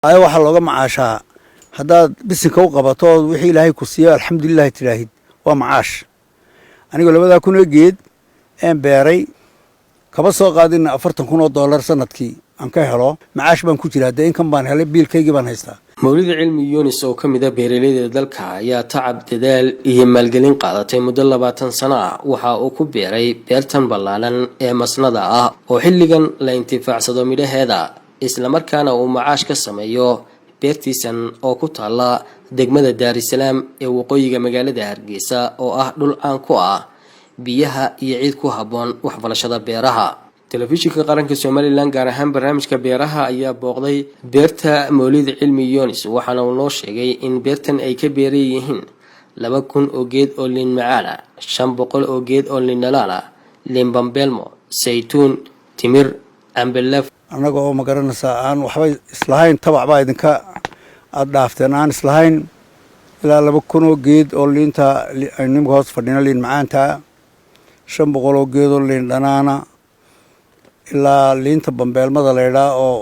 ay waxa looga macaashaa haddaad bisinka u qabato wixii ilaahay ku siiyo alxamdulillaah tiraahid waa macaash aniga 2,000 geed aan beeray kaba soo qaadin $40,000 sanadkii aan ka helo macaash baan ku jiraa inkan baan helay biilkaygii baan haystaa Mawlid Cilmi Yunis oo kamid ah beeraleyda dalka ayaa tacab dadaal iyo maalgelin qaadatay muddo 20 sano ah waxa uu ku beeray beertan ballaaran ee masnada ah oo xilligan la intifaacsado midhaheeda isla markaana uu macaash ka sameeyo beertiisan oo ku taala degmada Dar es Salaam ee waqooyiga magaalada Hargeysa oo ah dhul aan ku ah biyaha iyo ciid ku haboon waxbarashada beeraha telefishinka qaranka Soomaaliland gaar ahaan barnaamijka beeraha ayaa booqday beerta Mawlid Cilmi Yunis waxaana uu noo sheegay in beertan ay ka beeran yihiin 2,000 oo geed oo liin macaan ah 500 oo geed oo liin dhanaan ah liin bambeelmo saytuun timir ambelaf anaga oo magaranaysa aan waxba islahayn tabac baa idinka aad dhaafteen aan islahayn ilaa 2,000 oo geed oo liinta nimka hoos fadhina liin macaanta 500 oo geed oo liin dhanaana ilaa liinta bambeelmada leeydhaa oo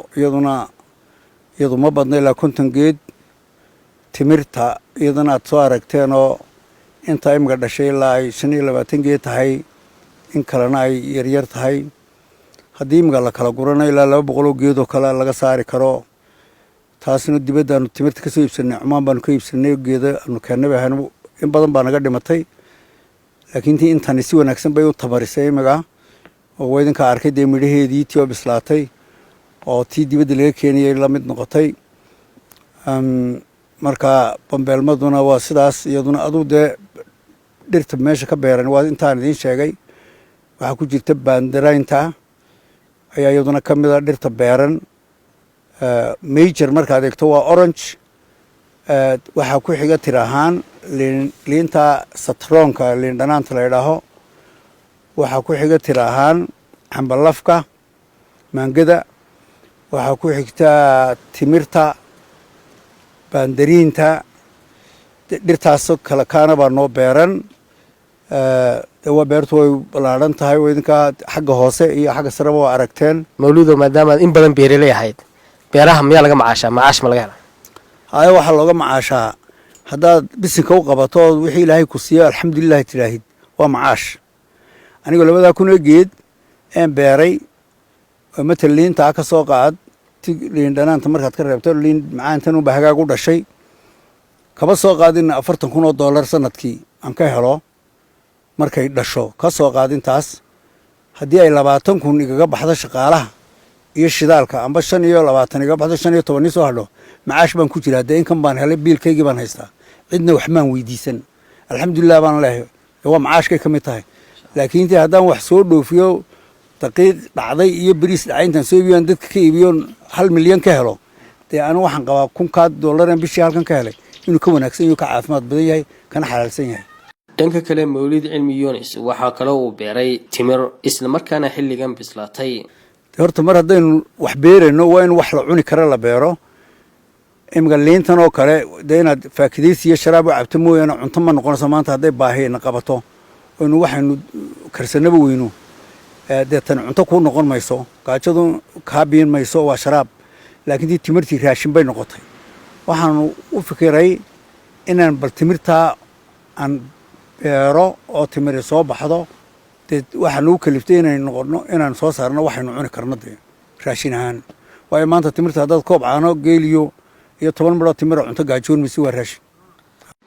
iyadu ma badna ilaa 50 geed timirta iyadana aad soo aragteen oo inta imika dhashay ilaa ay 25 geed tahay in kalena ay yaryar tahay haddii imika la kala guranayo ilaa 200 oo geed oo kale laga saari karo taasina dibaddaanu timirta ka soo iibsanay cumaan baanu ka iibsanay geeda aanu keennaba ahaan in badan baa naga dhimatay laakiin intani si wanaagsan bay u tamarisay imika oo idinka arkay midhaheedii tii oo bislaatay oo tii dibadda laga keenayay la mid noqotay marka bambeelmaduna waa sidaas iyaduna aduu dhirta meesha ka beeran waa intaan idiin sheegay waxaa ku jirta baandaraynta ayaa iyaduna ka mid a dhirta beeran major markaad eegto waa orange waxaa ku xiga tir ahaan liinta satroonka liin dhanaanta la yidhaaho waxaa ku xiga tir ahaan cambalafka maangada waxaa ku xigta timirta baandariinta dhirtaas kala kaana baa noo beeran waa beertu way ballaaran tahay oo idinka xagga hoose iyo xagga sareba waa aragteen Mawlido maadaama in badan beeraley ahayd beeraha miyaa laga macaashaa macaash ma laga helaa haya waxa looga macaashaa haddaad bisinka u qabato wixii ilaahay ku siiyo alxamdulillaah tiraahid waa macaash aniga 2,000 geed aan beeray matal liinta ka soo qaad liin dhanaanta markaad ka reebto liin macaantan u bahagaag u dhashay kaba soo qaadin $40,000 sanadkii aan ka helo markay dhasho ka soo qaadintaas haddii ay 20,000 igaga baxdo shaqaalaha iyo shidaalka amba 25 igaga baxdo 15 soo hadho macaash baan ku jiraa inkan baan helay biilkaygii baan haystaa cidna wax maan weydiisan alxamdulillaah baan leeyahay waa macaashkay ka mid tahay laakiin intii haddaan wax soo dhoofiyo daqiiq dhacday iyo bariis dhacay intaan soo iibiyaan dadka ka iibiyo 1 milyan ka helo anu waxaan qabaa $1,000 bishii halkan ka helay inuu ka wanaagsan yahay ka caafimaad badan yahay kana xalaalsan yahay dhanka kale Mawlid Cilmi Yunis waxa kale uu beeray timir isla markaana xilligan bislaatay horta mar haddaynu wax beerayno waa in wax la cuni karo la beero imika liintan oo kale inaad faakidaysi iyo sharaab u cabto mooyaane cunto ma noqonayso maanta hadday baahiyna qabato inu waxaynu karsanaba weyno tan cunto kuu noqon mayso gaajadu kaa biin mayso waa sharaab laakiin tii timirtii raashin bay noqotay waxaanu u fikiray inaan bal timirtaa aan beero oo timiri soo baxdo waxaan ugu kaliftay inaan soo saarno waxaynu cuni karno raashin ahaan waayo maanta timirta haddaad koob caano geeliyo iyo 10 midho timira cunto gaajoon mise waa raashin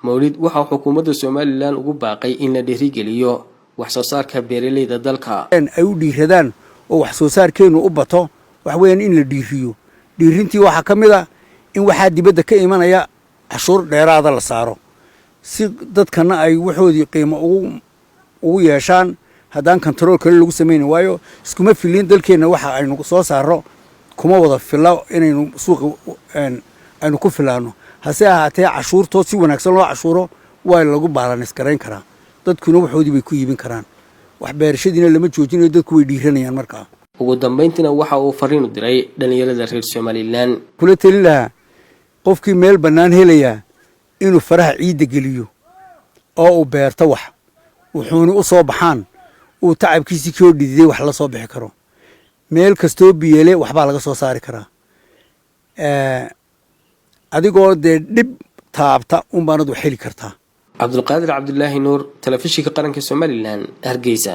Mawlid waxa xukuumadda Soomaaliland ugu baaqay in la dhiirigeliyo wax soo saarka beeraleyda dalka ay u dhiiradaan oo wax soo saarkeenu u bato wax weyn in la dhiiriyo dhiirintii waxa ka mid ah in waxa dibadda ka imanaya cashuur dheeraada la saaro si dadkana ay waxoodii qiimo ugu yeeshaan haddaan control kale lagu sameeyay waayo iskuma filin dalkeena waxa aynu soo saaro kuma wada filo inaynu suuqa aynu ku filaano hase ahaatee cashuurto si wanaagsan loo cashuuro waa lagu baalans gareyn karaa dadkuna waxoodii bay ku iibin karaan wax beerashadiina lama joojinayo dadku way dhiiranayaan markaa ugu dambeyntina waxa uu fariin u diray dhalinyarada reer Soomaaliland kula talin lahaa qofkii meel bannaan helaya inuu faraha ciidda geliyo oo uu beerto wax wuxuuna u soo baxaan uu tacabkiisii koo dhididay wax la soo bixi karo meel kastoo biyeele waxbaa laga soo saari karaa adigoo dee dhib taabta unbaanad wax heli kartaa. Cabdulqaadir Cabdulaahi Nuur, telefishinka qaranka Somaliland, Hargeysa.